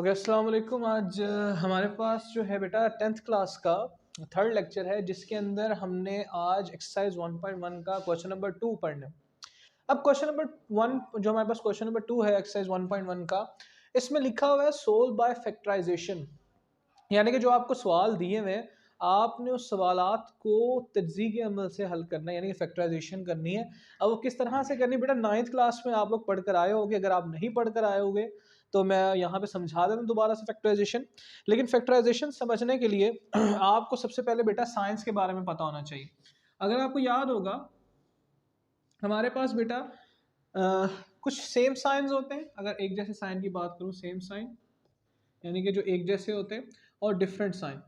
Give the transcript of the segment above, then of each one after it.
Okay, अस्सलाम वालेकुम। आज हमारे पास जो है बेटा 10th क्लास का थर्ड लेक्चर है, जिसके अंदर हमने आज एक्सरसाइज 1.1 का क्वेश्चन नंबर 2 पढ़ना है। अब क्वेश्चन नंबर 1 जो हमारे पास क्वेश्चन नंबर 2 है एक्सरसाइज 1.1 का, इसमें लिखा हुआ है सोल्व बाय फैक्टराइजेशन। यानी कि जो आपको सवाल दिए हुए हैं, आपने उस सवालात को तज्ज़ी के अमल से हल करना है, यानी कि फैक्टराइजेशन करनी है। अब वो किस तरह से करनी है बेटा, 9th क्लास में आप लोग पढ़ कर आए होगे। अगर आप नहीं पढ़ कर आए होगे तो मैं यहाँ पे समझा देता हूँ दोबारा से फैक्टराइजेशन। लेकिन फैक्टराइजेशन समझने के लिए आपको सबसे पहले बेटा साइंस के बारे में पता होना चाहिए। अगर आपको याद होगा, हमारे पास बेटा कुछ सेम साइंस होते हैं। अगर एक जैसे साइन की बात करूँ, सेम साइन यानी कि जो एक जैसे होते हैं, और डिफरेंट साइन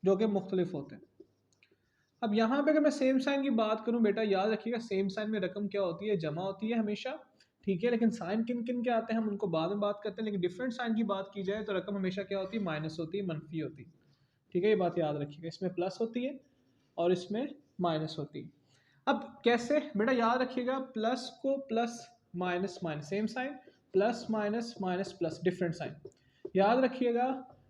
जो कि मुख्तलिफ होते हैं। अब यहाँ पे अगर मैं सेम साइन की बात करूँ बेटा, याद रखिएगा सेम साइन में रकम क्या होती है, जमा होती है हमेशा, ठीक है। लेकिन साइन किन किन के आते हैं हम उनको बाद में बात करते हैं। लेकिन डिफरेंट साइन की बात की जाए तो रकम हमेशा क्या होती है, माइनस होती है, मनफी होती है, ठीक है। ये बात याद रखिएगा, इसमें प्लस होती है और इसमें माइनस होती है। अब कैसे बेटा, याद रखिएगा प्लस को plus minus minus same sign, plus minus minus plus different sign. याद रखिएगा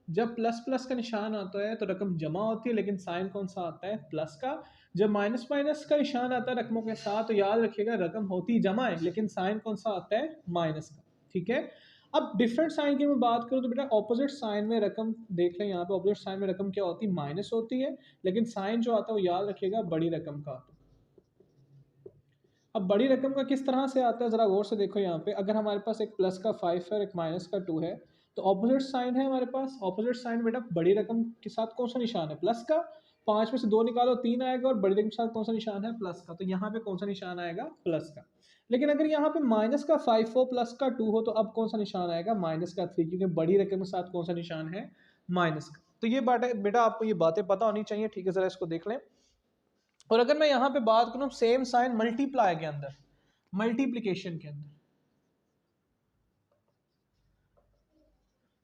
जब प्लस प्लस का निशान आता है तो रकम जमा होती है, लेकिन साइन कौन सा आता है, प्लस का। जब माइनस माइनस का निशान आता है रकमों के साथ तो याद रखिएगा रकम होती जमा है, लेकिन साइन कौन सा आता है, माइनस का, ठीक है। अब डिफरेंट साइन की मैं बात करूं तो बेटा ऑपोजिट साइन में रकम देख लें। यहाँ पे ऑपोजिट साइन में रकम क्या होती है, माइनस होती है, लेकिन साइन जो आता है वो याद रखिएगा बड़ी रकम का आता है। अब बड़ी रकम का किस तरह से आता है जरा गौर से देखो। यहाँ पे अगर हमारे पास एक प्लस का 5 है और एक माइनस का 2 है, तो ऑपोजिट साइन है हमारे पास। ऑपोजिट साइन बेटा बड़ी रकम के साथ कौन सा निशान है, प्लस का। 5 में से 2 निकालो, 3 आएगा, और बड़ी रकम के साथ कौन सा निशान है, प्लस का। तो यहाँ पे कौन सा निशान आएगा, प्लस का। लेकिन अगर यहाँ पे माइनस का 5 हो, प्लस का 2 हो, तो अब कौन सा निशान आएगा, माइनस का 3, क्योंकि बड़ी रकम के साथ कौन सा निशान है, माइनस का। तो ये बात बेटा आपको ये बातें पता होनी चाहिए, ठीक है। जरा इसको देख लें। और अगर मैं यहाँ पे बात करूँ सेम साइन मल्टीप्लाई के अंदर, मल्टीप्लिकेशन के अंदर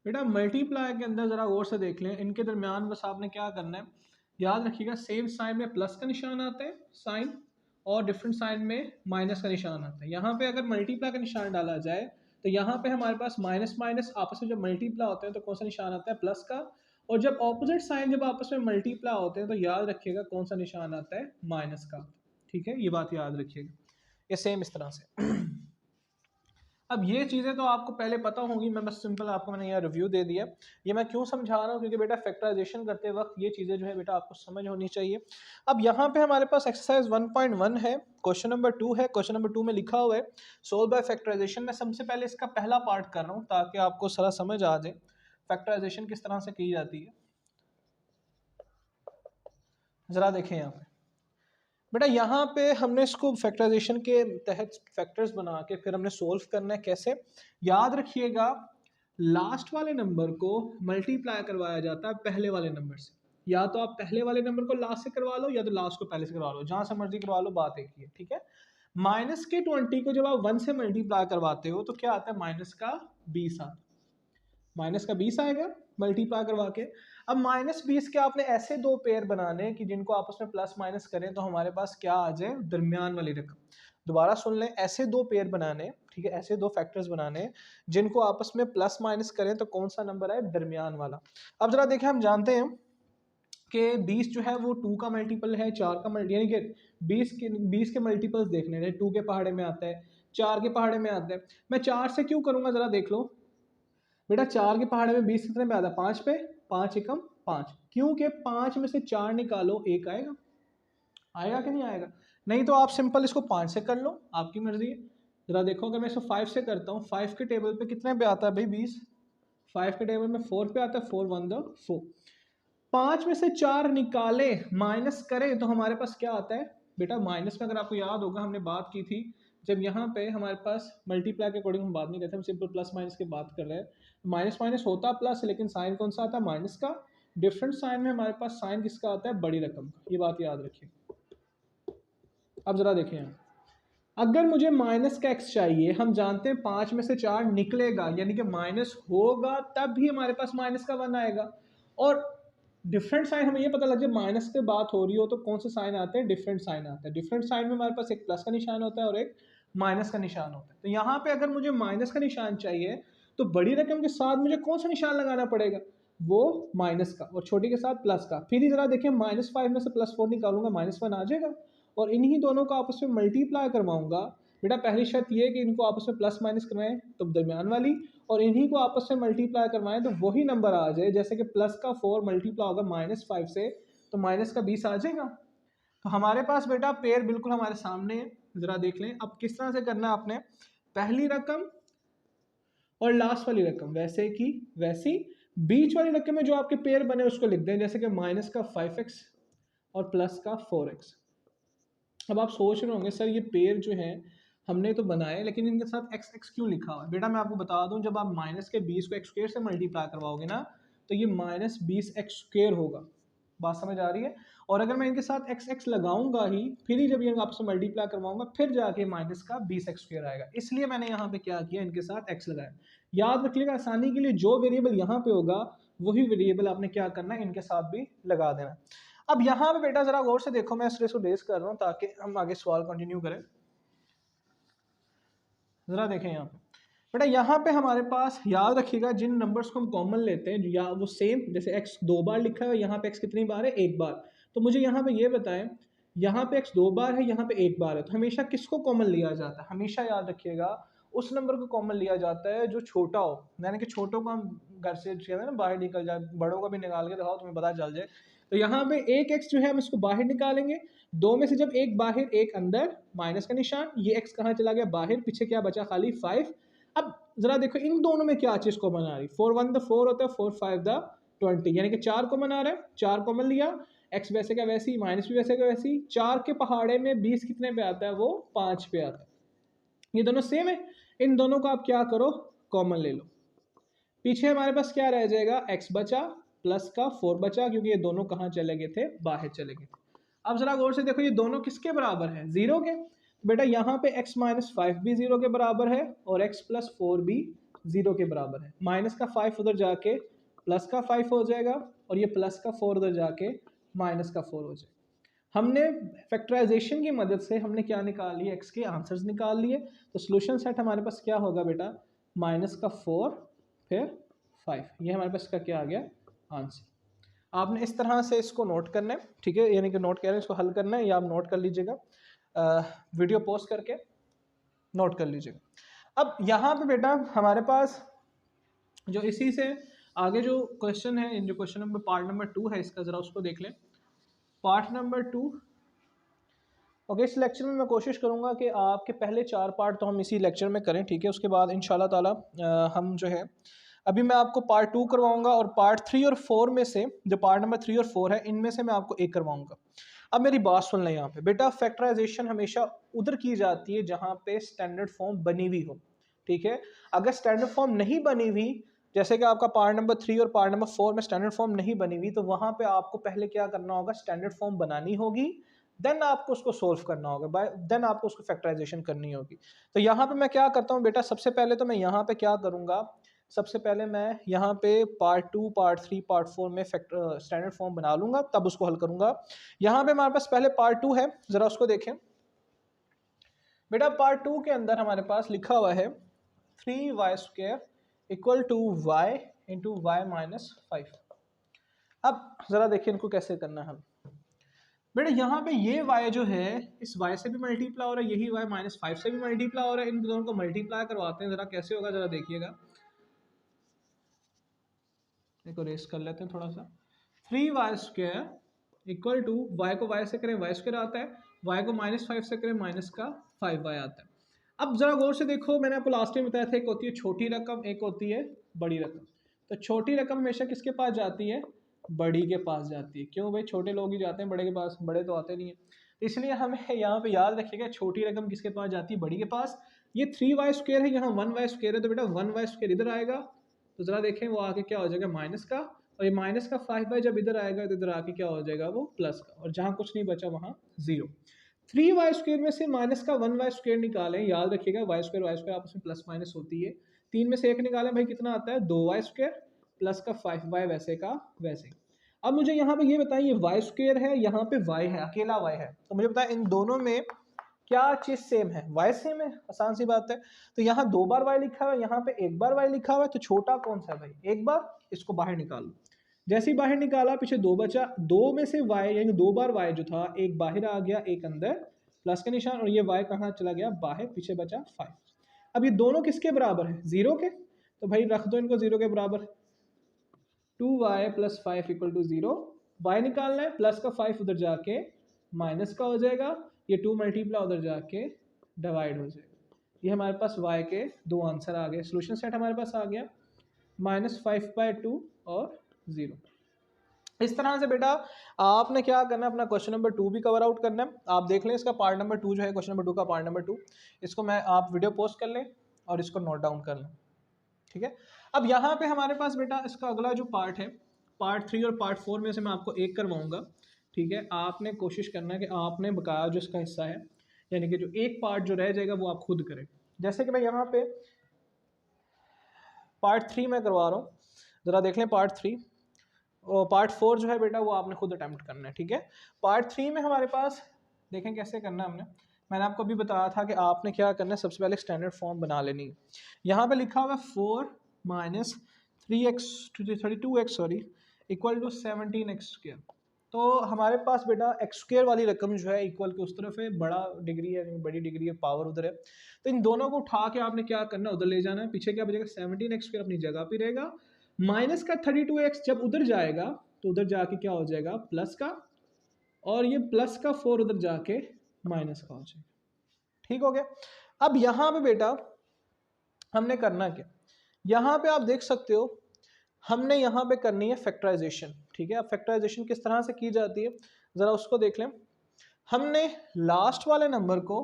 बेटा, मल्टीप्लाई के अंदर जरा गौर से देख लें, इनके दरमियान बस आपने क्या करना है, याद रखिएगा सेम साइन में प्लस का निशान आता है साइन, और डिफरेंट साइन में माइनस का निशान आता है। यहाँ पे अगर मल्टीप्लाई का निशान डाला जाए तो यहाँ पे हमारे पास माइनस माइनस आपस में जब मल्टीप्लाई होते हैं तो कौन सा निशान आता है, प्लस का। और जब ऑपोजिट साइन जब आपस में मल्टीप्लाई होते हैं तो याद रखिएगा कौन सा निशान आता है, माइनस का, ठीक है। ये बात याद रखिएगा, ये सेम इस तरह से। अब ये चीज़ें तो आपको पहले पता होंगी, मैं बस सिंपल आपको मैंने यहाँ रिव्यू दे दिया। ये मैं क्यों समझा रहा हूँ, क्योंकि बेटा फैक्टराइजेशन करते वक्त ये चीज़ें जो है बेटा आपको समझ होनी चाहिए। अब यहाँ पे हमारे पास एक्सरसाइज 1.1 है, क्वेश्चन नंबर 2 है। क्वेश्चन नंबर 2 में लिखा हुआ है सोल्व बाय फैक्टराइजेशन। मैं सबसे पहले इसका पहला पार्ट कर रहा हूँ ताकि आपको सारा समझ आ जाए फैक्टराइजेशन किस तरह से की जाती है। ज़रा देखें यहाँ पे बेटा, यहाँ पे हमने इसको फैक्टराइजेशन के तहत फैक्टर्स बना के फिर हमने सोल्व करना है। कैसे, याद रखिएगा लास्ट वाले नंबर को मल्टीप्लाई करवाया जाता है पहले वाले नंबर से। या तो आप पहले वाले नंबर को लास्ट से करवा लो, या तो लास्ट को पहले से करवा लो, जहां से मर्जी करवा लो, बात एक ही है, ठीक है। माइनस के 20 को जब आप 1 से मल्टीप्लाई करवाते हो तो क्या आता है, माइनस का 20 आता है। माइनस का 20 आएगा मल्टीप्लाई करवा के। अब -20 के आपने ऐसे दो पेयर बनाने कि जिनको आपस में प्लस माइनस करें तो हमारे पास क्या आ जाए, दरमियान वाली रकम। दोबारा सुन लें, ऐसे दो पेयर बनाने, ठीक है, ऐसे दो फैक्टर्स बनाने जिनको आपस में प्लस माइनस करें तो कौन सा नंबर आए, दरमियान वाला। अब जरा देखें, हम जानते हैं कि 20 जो है वो 2 का मल्टीपल है, 4 का मल्टीपल, यानी कि 20 के मल्टीपल्स देखने हैं। 2 के पहाड़े में आता है, 4 के पहाड़े में आता है। मैं 4 से क्यों करूंगा, जरा देख लो बेटा। 4 के पहाड़े में 20 कितने में आता है, 5 पे, 5 एकम 5, क्योंकि 5 में से 4 निकालो, 1 आएगा। आएगा कि नहीं आएगा, नहीं तो आप सिंपल इसको 5 से कर लो, आपकी मर्जी है। जरा देखो, अगर मैं इसको 5 से करता हूँ, 5 के टेबल पे कितने पे आता है भाई, 20। 5 के टेबल में 4 पे आता है, 4 1 4। 5 में से 4 निकाले, माइनस करें तो हमारे पास क्या आता है बेटा, माइनस में। अगर आपको याद होगा हमने बात की थी, जब यहाँ पे हमारे पास मल्टीप्लाई के अकॉर्डिंग हम बात नहीं करते, हम सिंपल प्लस माइनस की बात कर रहे हैं। माइनस माइनस होता प्लस, लेकिन साइन कौन सा आता है, माइनस का। डिफरेंट साइन में हमारे पास साइन किसका आता है, बड़ी रकम का। ये बात याद रखिए। अब जरा देखें यहाँ, अगर मुझे माइनस का एक्स चाहिए, हम जानते हैं 5 में से 4 निकलेगा, यानी कि माइनस होगा तब भी हमारे पास माइनस का 1 आएगा। और डिफरेंट साइन हमें ये पता लग जाए, माइनस की बात हो रही हो तो कौन से साइन आते हैं, डिफरेंट साइन आता है। डिफरेंट साइन में हमारे पास एक प्लस का निशान होता है और एक माइनस का निशान होता है। तो यहाँ पे अगर मुझे माइनस का निशान चाहिए तो बड़ी रकम के साथ मुझे कौन सा निशान लगाना पड़ेगा, वो माइनस का, और छोटी के साथ प्लस का। फिर जरा देखिए -5 में से +4 निकालूंगा, -1 आ जाएगा, और इन्हीं दोनों को आपस में मल्टीप्लाई करवाऊंगा। बेटा पहली शर्त ये है कि इनको आपस में प्लस माइनस करवाएं तो दरमियान वाली, और इन्हीं को आपस में मल्टीप्लाई करवाएं तो वही नंबर आ जाए। जैसे कि प्लस का 4 मल्टीप्लाई होगा -5 से, तो माइनस का 20 आ जाएगा। तो हमारे पास बेटा पेयर बिल्कुल हमारे सामने है, जरा देख लें। अब किस तरह से करना है आपने, पहली रकम और लास्ट वाली रकम वैसे की वैसी, बीच वाली रकम में जो आपके पेयर बने उसको लिख दें, जैसे कि माइनस का 5x और प्लस का 4x। अब आप सोच रहे होंगे सर ये पेयर जो है हमने तो बनाए, लेकिन इनके साथ एक्स एक्स क्यों लिखा हुआ है। बेटा मैं आपको बता दूं, जब आप माइनस के 20 को x² से मल्टीप्लाई करवाओगे ना, तो ये -20x² होगा। बात समझ आ रही है। और अगर मैं इनके साथ एक्स एक्स लगाऊंगा ही, फिर ही जब ये आपस में मल्टीप्लाई करवाऊंगा, फिर जाके माइनस का 20x² आएगा। इसलिए मैंने यहाँ पे क्या किया, इनके साथ x लगाया। याद रखिएगा आसानी के लिए, जो वेरिएबल यहाँ पे होगा वही वेरिएबल आपने क्या करना है, इनके साथ भी लगा देना। अब यहाँ पे बेटा जरा गौर से देखो, मैं इसको रेस कर रहा हूँ ताकि हम आगे सवाल कंटिन्यू करें। जरा देखें यहाँ पे बेटा, यहाँ पे हमारे पास याद रखिएगा जिन नंबर्स को हम कॉमन लेते हैं या वो सेम, जैसे x 2 बार लिखा है, यहाँ पे x कितनी बार है, 1 बार। तो मुझे यहाँ पे ये बताएं, यहाँ पे x 2 बार है, यहाँ पे 1 बार है, तो हमेशा किसको कॉमन लिया जाता है, हमेशा याद रखिएगा उस नंबर को कॉमन लिया जाता है जो छोटा हो। यानी कि छोटों को हम घर से ना बाहर निकल जाए, बड़ों को भी निकाल के दिखाओ तुम्हें पता चल जाए। तो यहाँ पे एक x जो है हम इसको बाहर निकालेंगे, दो में से जब एक बाहर एक अंदर, माइनस का निशान, ये x कहाँ चला गया, बाहर, पीछे क्या बचा, खाली 5। अब जरा देखो इन दोनों में क्या चीज कॉमन आ रही, 4 1 द 4 होता है, 4 5 द 20, यानी कि 4 कॉमन आ रहा है, 4 कॉमन लिया, x वैसे का वैसी, माइनस भी वैसे का वैसी। 4 के पहाड़े में 20 कितने पे आता है, वो 5 पे आता है। ये दोनों सेम है, इन दोनों को आप क्या करो, कॉमन ले लो। पीछे हमारे पास क्या रह जाएगा, x बचा प्लस का 4 बचा, क्योंकि ये दोनों कहाँ चले गए थे, बाहर चले गए थे। अब जरा गौर से देखो, ये दोनों किसके बराबर है, 0 के। बेटा यहाँ पे x - 5 भी 0 के बराबर है, और x + 4 भी 0 के बराबर है। माइनस का 5 उधर जाके प्लस का 5 हो जाएगा, और ये प्लस का 4 उधर जाके माइनस का 4 हो जाएगा। हमने फैक्टराइजेशन की मदद से हमने क्या निकाल लिए, x के आंसर्स निकाल लिए। तो सोल्यूशन सेट हमारे पास क्या होगा बेटा, माइनस का 4 फिर 5, ये हमारे पास का क्या आ गया, आंसर। आपने इस तरह से इसको नोट करना है, ठीक है, यानी कि नोट कह रहे हैं इसको हल करना है, या आप नोट कर लीजिएगा, वीडियो पॉज करके नोट कर लीजिएगा। अब यहाँ पे बेटा हमारे पास जो इसी से आगे जो क्वेश्चन है, जो क्वेश्चन नंबर पार्ट नंबर 2 है इसका, जरा उसको देख लें। Part number 2, okay. इस लेक्चर में मैं कोशिश करूँगा कि आपके पहले 4 पार्ट तो हम इसी लेक्चर में करें, ठीक है। उसके बाद इंशाल्लाह ताला हम जो है, अभी मैं आपको पार्ट 2 करवाऊंगा, और पार्ट 3 और 4 में से, जो पार्ट नंबर 3 और 4 है, इनमें से मैं आपको एक करवाऊंगा। अब मेरी बात सुन लें यहाँ पे बेटा, फैक्टराइजेशन हमेशा उधर की जाती है जहाँ पे स्टैंडर्ड फॉर्म बनी हुई हो, ठीक है। अगर स्टैंडर्ड फॉर्म नहीं बनी हुई, जैसे कि आपका पार्ट नंबर 3 और पार्ट नंबर 4 में स्टैंडर्ड फॉर्म नहीं बनी हुई, तो वहाँ पे आपको पहले क्या करना होगा, स्टैंडर्ड फॉर्म बनानी होगी, देन आपको उसको सोल्व करना होगा, देन आपको उसको फैक्टराइजेशन करनी होगी। तो यहाँ पे मैं क्या करता हूँ बेटा, सबसे पहले तो मैं यहाँ पे क्या करूँगा, सबसे पहले मैं यहाँ पे पार्ट 2, पार्ट 3, पार्ट 4 में स्टैंडर्ड फॉर्म बना लूंगा, तब उसको हल करूंगा। यहाँ पे हमारे पास पहले पार्ट 2 है, जरा उसको देखें बेटा। पार्ट 2 के अंदर हमारे पास लिखा हुआ है 3y² = y × y - 5। अब जरा देखिए इनको कैसे करना है बेटा। यहाँ पे ये y जो है, इस y से भी मल्टीप्लाई हो रहा है, यही y -5 से भी मल्टीप्लाई हो रहा है, इन दोनों को मल्टीप्लाई करवाते हैं, जरा कैसे होगा जरा देखिएगा। देखो रेस कर लेते हैं थोड़ा सा। 3y² = y को y से करें y² आता है, y को -5 से करें -5y आता है। अब जरा गौर से देखो, मैंने आपको लास्ट टाइम बताया था, एक होती है छोटी रकम, एक होती है बड़ी रकम। तो छोटी रकम हमेशा किसके पास जाती है, बड़ी के पास जाती है। क्यों भाई, छोटे लोग ही जाते हैं बड़े के पास, बड़े तो आते नहीं है। इसलिए हमें यहाँ पे याद रखिएगा, छोटी रकम किसके पास जाती है, बड़ी के पास। ये 3y² है, यहाँ 1y² है, तो बेटा 1y² इधर आएगा, तो जरा देखें वो आके क्या हो जाएगा, माइनस का, और ये माइनस का 5y जब इधर आएगा तो इधर आके क्या हो जाएगा, वो प्लस का, और जहाँ कुछ नहीं बचा वहाँ 0। 3y² में से माइनस का 1y² निकालें, याद रखिएगा y² आपस में प्लस माइनस होती है। 3 में से 1 निकालें भाई, कितना आता है, 2y² प्लस का 5y वैसे का वैसे। अब मुझे यहाँ पे ये बताएं, ये y² है, यहाँ पे y है, अकेला y है, तो मुझे बताएं इन दोनों में क्या चीज़ सेम है, y सेम है, आसान सी बात है। तो यहाँ 2 बार y लिखा हुआ है, यहाँ पे 1 बार y लिखा हुआ है, तो छोटा कौन सा है भाई, 1 बार, इसको बाहर निकाल लो। जैसे ही बाहर निकाला पीछे 2 बचा, 2 में से y यानी 2 बार y जो था, एक बाहर आ गया एक अंदर, प्लस का निशान, और ये y कहाँ चला गया बाहर, पीछे बचा 5। अब ये दोनों किसके बराबर है, 0 के, तो भाई रख दो इनको 0 के बराबर। 2y plus 5 equal to 0, y निकालना है, प्लस का 5 उधर जाके माइनस का हो जाएगा, ये 2 मल्टीप्लाई उधर जाके डिवाइड हो जाएगा। ये हमारे पास y के 2 आंसर आ गए, सोल्यूशन सेट हमारे पास आ गया -5/2 और 0। इस तरह से बेटा आपने क्या करना है, अपना क्वेश्चन नंबर 2 भी कवर आउट करना है। आप देख लें इसका पार्ट नंबर 2 जो है, क्वेश्चन नंबर 2 का पार्ट नंबर 2, इसको मैं आप वीडियो पोस्ट कर लें और इसको नोट डाउन कर लें, ठीक है। अब यहाँ पे हमारे पास बेटा इसका अगला जो पार्ट है, पार्ट 3 और पार्ट 4 में से मैं आपको एक करवाऊंगा, ठीक है। आपने कोशिश करना है कि आपने बकाया जो इसका हिस्सा है, यानी कि जो एक पार्ट जो रह जाएगा वो आप खुद करें। जैसे कि मैं यहाँ पे पार्ट 3 में करवा रहा हूँ, ज़रा देख लें पार्ट 3, और पार्ट 4 जो है बेटा वो आपने खुद अटैम्प्ट करना है, ठीक है। पार्ट 3 में हमारे पास देखें कैसे करना है हमने, मैंने आपको अभी बताया था कि आपने क्या करना है, सबसे पहले स्टैंडर्ड फॉर्म बना लेनी है। यहाँ पे लिखा हुआ है 4 minus 32x sorry equal to 17x²। तो हमारे पास बेटा x² वाली रकम जो है इक्वल के उस तरफ है, बड़ा डिग्री है, बड़ी डिग्री है, पावर उधर है। तो इन दोनों को उठा के आपने क्या करना है, उधर ले जाना है। पीछे क्या बचेगा, 17x² अपनी जगह पे रहेगा, माइनस का 32x जब उधर जाएगा तो उधर जाके क्या हो जाएगा प्लस का, और ये प्लस का 4 उधर जाके माइनस का हो जाएगा, ठीक हो गया। अब यहाँ पे बेटा हमने करना क्या, यहाँ पे आप देख सकते हो हमने यहाँ पे करनी है फैक्टराइजेशन, ठीक है। अब फैक्टराइजेशन किस तरह से की जाती है ज़रा उसको देख लें। हमने लास्ट वाले नंबर को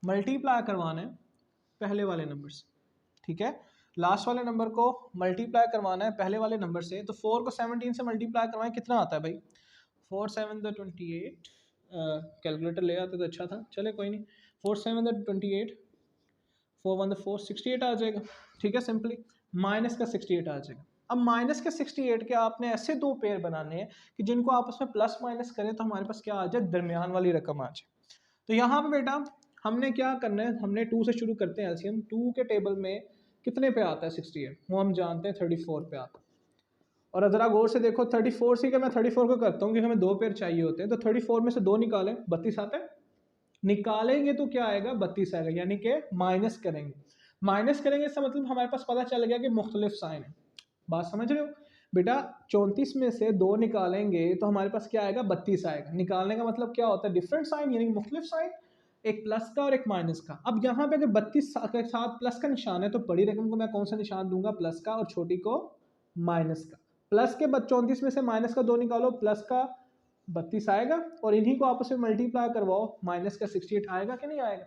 मल्टीप्लाई करवाना है पहले वाले नंबर से, ठीक है। लास्ट वाले नंबर को मल्टीप्लाई करवाना है पहले वाले नंबर से, तो 4 को 17 से मल्टीप्लाई करवाएं, कितना आता है भाई, 4 7 28, कैलकुलेटर ले आते तो अच्छा था, चले कोई नहीं। 4 7 28, 4 1 4 68 आ जाएगा, ठीक है। सिंपली माइनस का 68 आ जाएगा। अब माइनस के 68 के आपने ऐसे दो पेयर बनाने हैं कि जिनको आपस में प्लस माइनस करें तो हमारे पास क्या आ जाए, दरमियान वाली रकम आ जाए। तो यहाँ पे बेटा हमने क्या करना है, हमने 2 से शुरू करते हैं एलसीएम। 2 के टेबल में कितने पे आता है 68, वो हम जानते हैं 34 पे आता है। और ज़रा गौर से देखो 34 से कि मैं 34 को करता हूँ कि हमें 2 पेयर चाहिए होते हैं, तो 34 में से 2 निकालें, 32 आता है, निकालेंगे तो क्या आएगा 32 आएगा, यानी कि माइनस करेंगे। माइनस करेंगे इसका मतलब हमारे पास पता चल गया कि मुख्तलिफ साइन है। बात समझ रहे हो बेटा, 34 में से 2 निकालेंगे तो हमारे पास क्या आएगा 32 आएगा। निकालने का मतलब क्या होता है, डिफरेंट साइन यानी मुख्तलिफ साइन, एक प्लस का और एक माइनस का। अब यहाँ पे अगर 32 के साथ प्लस का निशान है तो बड़ी रकम को मैं कौन सा निशान दूंगा, प्लस का, और छोटी को माइनस का। प्लस के 34 में से माइनस का 2 निकालो, प्लस का 32 आएगा, और इन्हीं को आपस में मल्टीप्लाई करवाओ, माइनस का 68 आएगा कि नहीं आएगा।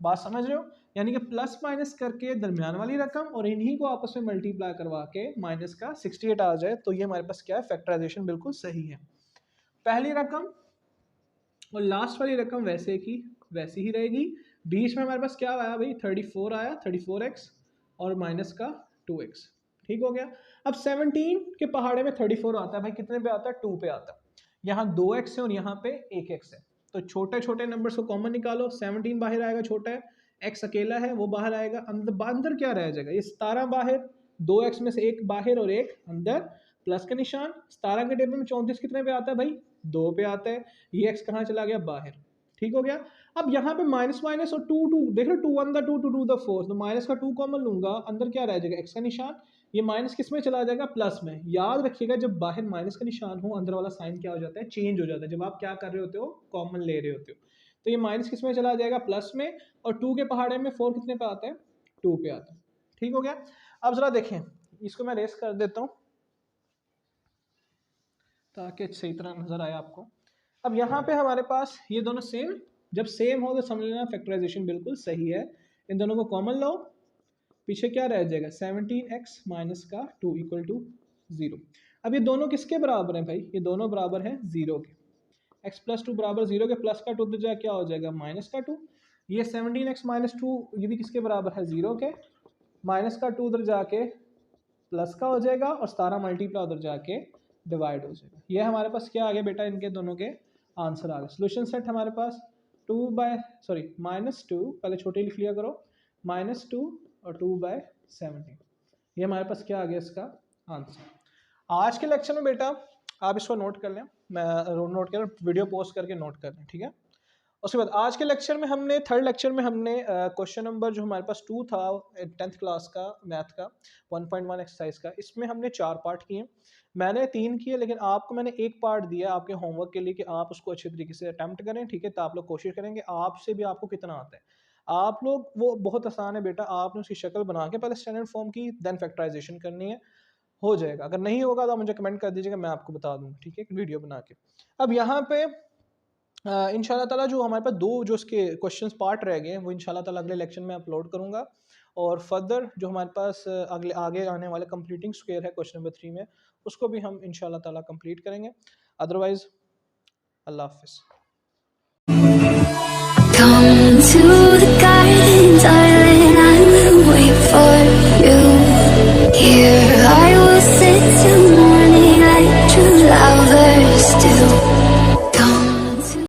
बात समझ रहे हो, यानी कि प्लस माइनस करके दरमियान वाली रकम और इन्हीं को आपस में मल्टीप्लाई करवा के माइनस का 68 आ जाए, तो ये हमारे पास क्या है, फैक्टराइजेशन बिल्कुल सही है। पहली रकम और लास्ट वाली रकम वैसे की वैसी ही रहेगी। बीच में हमारे पास क्या आया भाई, 34 आया, 34x और माइनस का 2x, ठीक हो गया। अब 17 के पहाड़े में 34 आता है भाई, कितने पे आता है, 2 पे आता है। यहाँ 2x है और यहाँ पे 1x है, तो छोटे छोटे नंबर्स को कॉमन निकालो, 17 बाहर आएगा, छोटा है, x अकेला है वो बाहर आएगा, अंदर क्या रह जाएगा, ये 17 बाहर, 2x में से एक बाहर और एक अंदर, प्लस का निशान। 17 के टेबल में 34 कितने पे आता है भाई, 2 पे आता है, ये x कहाँ चला गया बाहर, ठीक हो गया। अब यहाँ पे माइनस माइनस और 2 2 देख लो, 2 1 2 2 2 4, तो माइनस का 2 कॉमन लूंगा, अंदर क्या रह जाएगा x का निशान, ये माइनस किस में चला जाएगा, प्लस में। याद रखिएगा जब बाहर माइनस का निशान हो अंदर वाला साइन क्या हो जाता है, चेंज हो जाता है, जब आप क्या कर रहे होते हो, कॉमन ले रहे होते हो। तो ये माइनस किस में चला जाएगा, प्लस में, और 2 के पहाड़े में 4 कितने पे आता है, 2 पे आता है, ठीक हो गया। अब जरा देखें, इसको मैं रेस कर देता हूँ ताकि सही तरह नजर आए आपको। अब यहाँ पे हमारे पास ये दोनों सेम, जब सेम हो तो समझ लेना फैक्टराइजेशन बिल्कुल सही है। इन दोनों को कॉमन लो, पीछे क्या रह जाएगा, 17x माइनस का 2 इक्वल टू 0। अब ये दोनों किसके बराबर हैं भाई, ये दोनों बराबर हैं 0 के। x प्लस 2 बराबर 0 के, प्लस का 2 उधर जाए क्या हो जाएगा, माइनस का 2। ये 17x माइनस 2 ये भी किसके बराबर है, 0 के, माइनस का 2 उधर जाके प्लस का हो जाएगा, और 17 मल्टीप्लाई उधर जाके डिवाइड हो जाएगा। ये हमारे पास क्या आ गया बेटा, इनके दोनों के आंसर आ गए। सोल्यूशन सेट हमारे पास -2 पहले छोटे लिख लिया करो, -2 और 2/70। ये हमारे पास क्या आ गया इसका आंसर। आज के लेक्चर में बेटा आप इसको नोट कर लें, मैं नोट कर वीडियो पोस्ट करके नोट कर लें, ठीक है। उसके बाद आज के लेक्चर में हमने थर्ड लेक्चर में हमने क्वेश्चन नंबर जो हमारे पास 2 था 10th क्लास का मैथ का 1.1 एक्सरसाइज का, इसमें हमने 4 पार्ट किए। मैंने 3 किए, लेकिन आपको मैंने एक पार्ट दिया आपके होमवर्क के लिए कि आप उसको अच्छे तरीके से अटैम्प्ट करें, ठीक है। तो आप लोग कोशिश करेंगे आपसे भी आपको कितना आता है। आप लोग, वो बहुत आसान है बेटा, आपने उसकी शक्ल बना के पहले स्टैंडर्ड फॉर्म की, देन फैक्टराइजेशन करनी है, हो जाएगा। अगर नहीं होगा तो आप मुझे कमेंट कर दीजिएगा, मैं आपको बता दूंगा, ठीक है, वीडियो बना के। अब यहाँ पे इंशाल्लाह ताला जो हमारे पास 2 जो उसके क्वेश्चंस पार्ट रह गए हैं, वो इंशाल्लाह ताला अगले लेक्चर में अपलोड करूँगा। और फर्दर जो हमारे पास अगले आगे आने वाले कंप्लीटिंग स्क्वायर है क्वेश्चन नंबर 3 में, उसको भी हम इंशाल्लाह ताला कंप्लीट करेंगे। अदरवाइज अल्लाह हाफिज़।